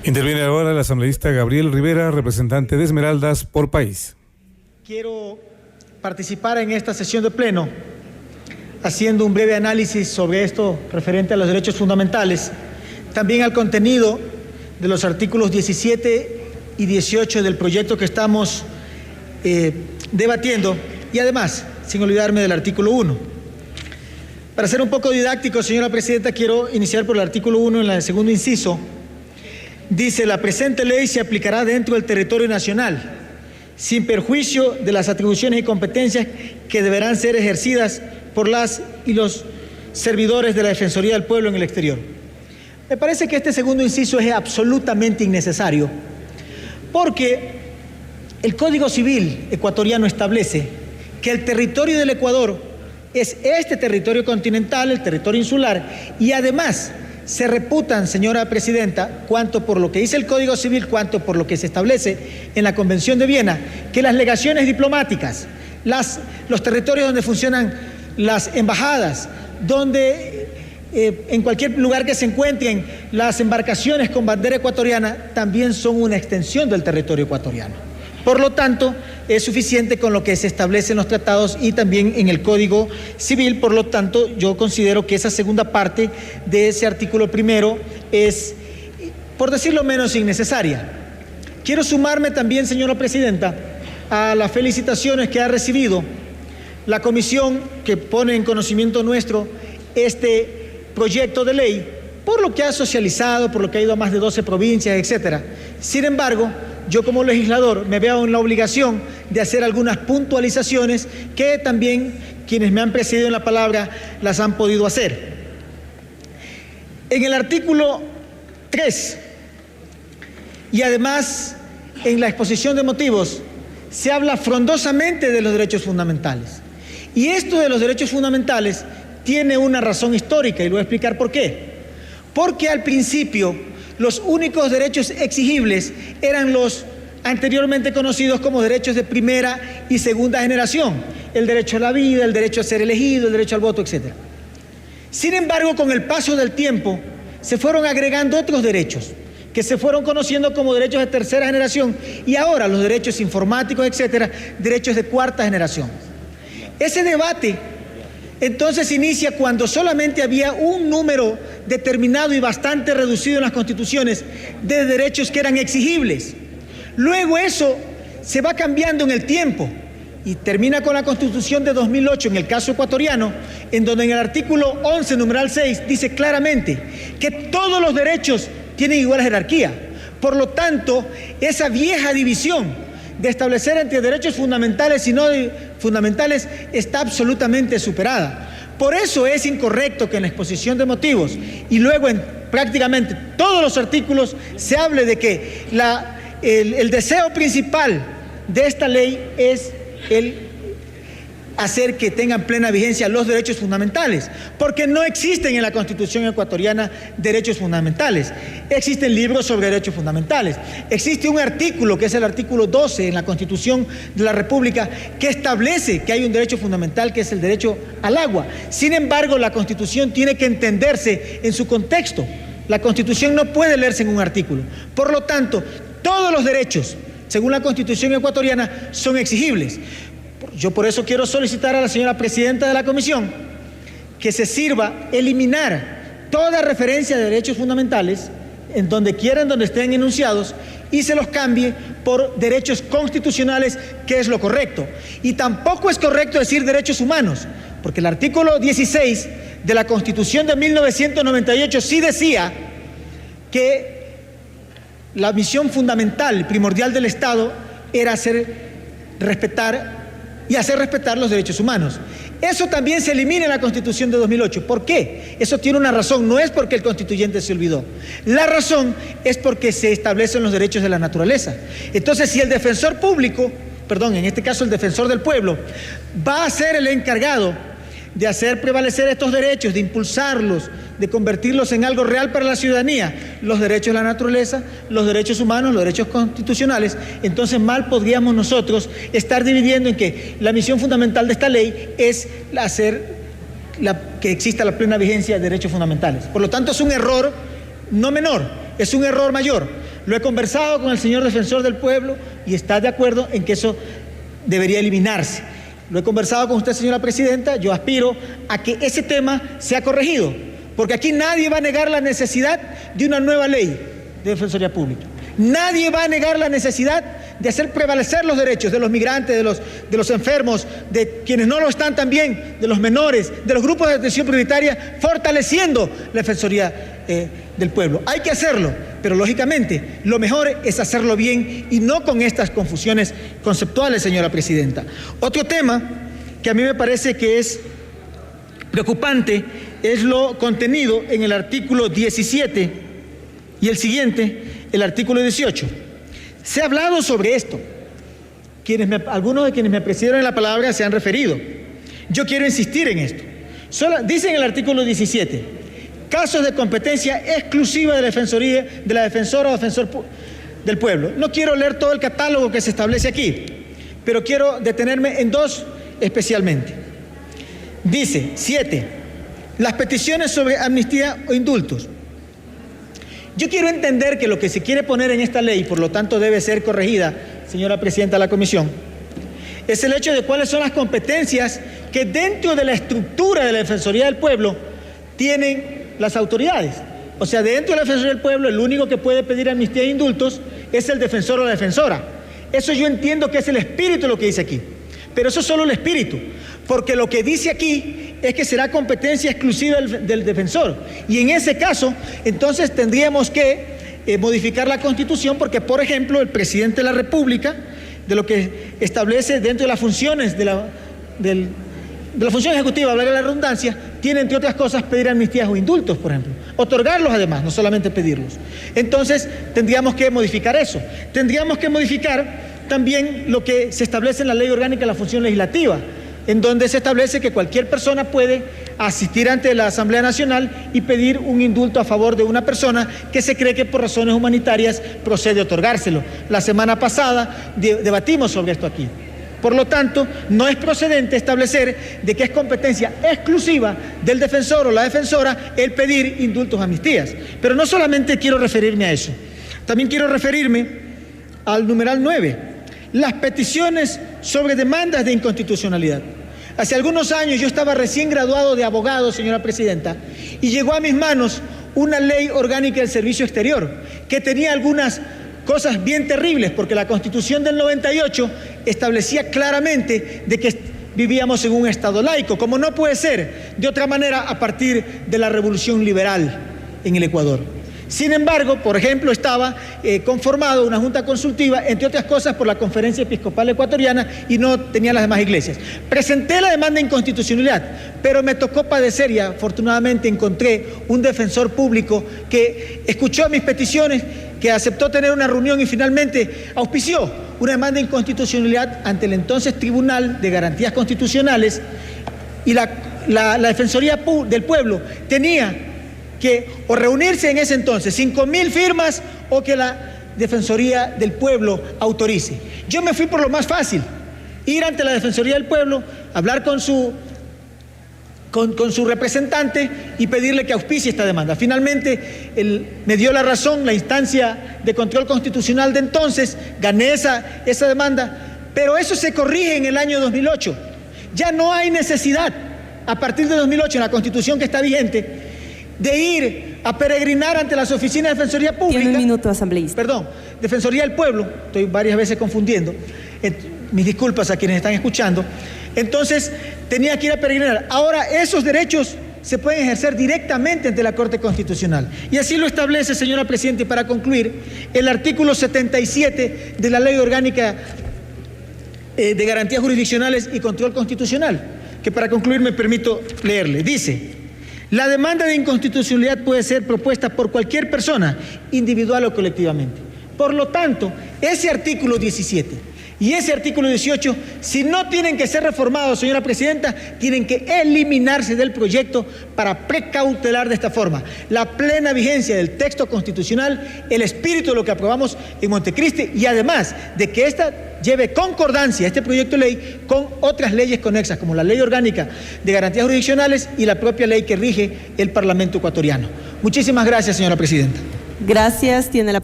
Interviene ahora el asambleísta Gabriel Rivera, representante de Esmeraldas por País. Quiero participar en esta sesión de pleno haciendo un breve análisis sobre esto referente a los derechos fundamentales, también al contenido de los artículos 17 y 18 del proyecto que estamos debatiendo y además, sin olvidarme del artículo 1. Para ser un poco didáctico, señora presidenta, quiero iniciar por el artículo 1 en el segundo inciso. Dice: la presente ley se aplicará dentro del territorio nacional, sin perjuicio de las atribuciones y competencias que deberán ser ejercidas por las y los servidores de la Defensoría del Pueblo en el exterior. Me parece que este segundo inciso es absolutamente innecesario, porque el Código Civil ecuatoriano establece que el territorio del Ecuador es este territorio continental, el territorio insular, y además se reputan, señora presidenta, cuanto por lo que dice el Código Civil, cuanto por lo que se establece en la Convención de Viena, que las legaciones diplomáticas, los territorios donde funcionan las embajadas, donde en cualquier lugar que se encuentren las embarcaciones con bandera ecuatoriana, también son una extensión del territorio ecuatoriano. Por lo tanto, es suficiente con lo que se establece en los tratados y también en el Código Civil. Por lo tanto, yo considero que esa segunda parte de ese artículo primero es, por decirlo menos, innecesaria. Quiero sumarme también, señora presidenta, a las felicitaciones que ha recibido la comisión que pone en conocimiento nuestro este proyecto de ley, por lo que ha socializado, por lo que ha ido a más de 12 provincias, etcétera. Sin embargo, yo como legislador me veo en la obligación de hacer algunas puntualizaciones que también quienes me han precedido en la palabra las han podido hacer. En el artículo 3 y además en la exposición de motivos se habla frondosamente de los derechos fundamentales. Y esto de los derechos fundamentales tiene una razón histórica y lo voy a explicar por qué. Porque al principio los únicos derechos exigibles eran los anteriormente conocidos como derechos de primera y segunda generación: el derecho a la vida, el derecho a ser elegido, el derecho al voto, etc. Sin embargo, con el paso del tiempo se fueron agregando otros derechos que se fueron conociendo como derechos de tercera generación y ahora los derechos informáticos, etc., derechos de cuarta generación. Ese debate entonces inicia cuando solamente había un número determinado y bastante reducido en las constituciones de derechos que eran exigibles. Luego eso se va cambiando en el tiempo y termina con la Constitución de 2008 en el caso ecuatoriano, en donde en el artículo 11, numeral 6, dice claramente que todos los derechos tienen igual jerarquía. Por lo tanto, esa vieja división de establecer entre derechos fundamentales y no fundamentales está absolutamente superada. Por eso es incorrecto que en la exposición de motivos y luego en prácticamente todos los artículos se hable de que el deseo principal de esta ley es el hacer que tengan plena vigencia los derechos fundamentales, porque no existen en la Constitución ecuatoriana derechos fundamentales. Existen libros sobre derechos fundamentales. Existe un artículo, que es el artículo 12 en la Constitución de la República, que establece que hay un derecho fundamental, que es el derecho al agua. Sin embargo, la Constitución tiene que entenderse en su contexto. La Constitución no puede leerse en un artículo. Por lo tanto, todos los derechos, según la Constitución ecuatoriana, son exigibles. Yo por eso quiero solicitar a la señora presidenta de la comisión que se sirva eliminar toda referencia de derechos fundamentales en donde quieran, donde estén enunciados, y se los cambie por derechos constitucionales, que es lo correcto. Y tampoco es correcto decir derechos humanos, porque el artículo 16 de la Constitución de 1998 sí decía que la misión fundamental, primordial del Estado, era hacer respetar los derechos humanos. Eso también se elimina en la Constitución de 2008. ¿Por qué? Eso tiene una razón. No es porque el constituyente se olvidó. La razón es porque se establecen los derechos de la naturaleza. Entonces, si el defensor público, en este caso el defensor del pueblo, va a ser el encargado de hacer prevalecer estos derechos, de impulsarlos, de convertirlos en algo real para la ciudadanía, los derechos de la naturaleza, los derechos humanos, los derechos constitucionales, entonces mal podríamos nosotros estar dividiendo en que la misión fundamental de esta ley es hacer que exista la plena vigencia de derechos fundamentales. Por lo tanto, es un error no menor, es un error mayor. Lo he conversado con el señor defensor del pueblo y está de acuerdo en que eso debería eliminarse. Lo he conversado con usted, señora presidenta. Yo aspiro a que ese tema sea corregido, porque aquí nadie va a negar la necesidad de una nueva ley de defensoría pública. Nadie va a negar la necesidad de hacer prevalecer los derechos de los migrantes, de los enfermos, de quienes no lo están también, de los menores, de los grupos de atención prioritaria, fortaleciendo la defensoría del pueblo. Hay que hacerlo, pero lógicamente lo mejor es hacerlo bien y no con estas confusiones conceptuales, señora presidenta. Otro tema que a mí me parece que es preocupante es lo contenido en el artículo 17 y el siguiente, el artículo 18. Se ha hablado sobre esto. Algunos de quienes me precedieron en la palabra se han referido. Yo quiero insistir en esto. Dice en el artículo 17, casos de competencia exclusiva de la defensoría, de la defensora o defensor del pueblo. No quiero leer todo el catálogo que se establece aquí, pero quiero detenerme en dos especialmente. Dice, 7, las peticiones sobre amnistía o indultos. Yo quiero entender que lo que se quiere poner en esta ley, por lo tanto debe ser corregida, señora presidenta de la comisión, es el hecho de cuáles son las competencias que dentro de la estructura de la Defensoría del Pueblo tienen las autoridades. O sea, dentro de la Defensoría del Pueblo, el único que puede pedir amnistía e indultos es el defensor o la defensora. Eso yo entiendo que es el espíritu de lo que dice aquí. Pero eso es solo el espíritu, porque lo que dice aquí es que será competencia exclusiva del defensor. Y en ese caso, entonces tendríamos que modificar la Constitución, porque, por ejemplo, el presidente de la República, de lo que establece dentro de las funciones de la función ejecutiva, valga la redundancia, tiene, entre otras cosas, pedir amnistías o indultos, por ejemplo. Otorgarlos, además, no solamente pedirlos. Entonces, tendríamos que modificar eso. Tendríamos que modificar también lo que se establece en la Ley Orgánica de la Función Legislativa, en donde se establece que cualquier persona puede asistir ante la Asamblea Nacional y pedir un indulto a favor de una persona que se cree que por razones humanitarias procede otorgárselo. La semana pasada debatimos sobre esto aquí. Por lo tanto, no es procedente establecer de que es competencia exclusiva del defensor o la defensora el pedir indultos o amnistías. Pero no solamente quiero referirme a eso, también quiero referirme al numeral 9, las peticiones sobre demandas de inconstitucionalidad. Hace algunos años yo estaba recién graduado de abogado, señora presidenta, y llegó a mis manos una ley orgánica del servicio exterior que tenía algunas cosas bien terribles, porque la Constitución del 98 establecía claramente de que vivíamos en un Estado laico, como no puede ser de otra manera a partir de la Revolución Liberal en el Ecuador. Sin embargo, por ejemplo, estaba conformado una junta consultiva, entre otras cosas, por la Conferencia Episcopal Ecuatoriana y no tenía las demás iglesias. Presenté la demanda de inconstitucionalidad, pero me tocó padecer y afortunadamente encontré un defensor público que escuchó mis peticiones, que aceptó tener una reunión y finalmente auspició una demanda de inconstitucionalidad ante el entonces Tribunal de Garantías Constitucionales, y la Defensoría del Pueblo tenía que o reunirse en ese entonces 5.000 firmas o que la Defensoría del Pueblo autorice. Yo me fui por lo más fácil, ir ante la Defensoría del Pueblo, hablar con su representante y pedirle que auspicie esta demanda. Finalmente, me dio la razón la instancia de control constitucional de entonces, gané esa demanda, pero eso se corrige en el año 2008. Ya no hay necesidad, a partir de 2008, en la Constitución que está vigente, de ir a peregrinar ante las oficinas de Defensoría Pública. Tiene un minuto, asambleísta. Perdón, Defensoría del Pueblo, estoy varias veces confundiendo, mis disculpas a quienes están escuchando. Entonces, tenía que ir a peregrinar. Ahora, esos derechos se pueden ejercer directamente ante la Corte Constitucional. Y así lo establece, señora presidenta, y para concluir, el artículo 77 de la Ley Orgánica de Garantías Jurisdiccionales y Control Constitucional, que para concluir me permito leerle. Dice: la demanda de inconstitucionalidad puede ser propuesta por cualquier persona, individual o colectivamente. Por lo tanto, ese artículo 17 y ese artículo 18, si no tienen que ser reformados, señora presidenta, tienen que eliminarse del proyecto para precautelar de esta forma la plena vigencia del texto constitucional, el espíritu de lo que aprobamos en Montecristi, y además de que esta lleve concordancia, este proyecto de ley, con otras leyes conexas, como la Ley Orgánica de Garantías Jurisdiccionales y la propia ley que rige el Parlamento ecuatoriano. Muchísimas gracias, señora presidenta. Gracias. Tiene la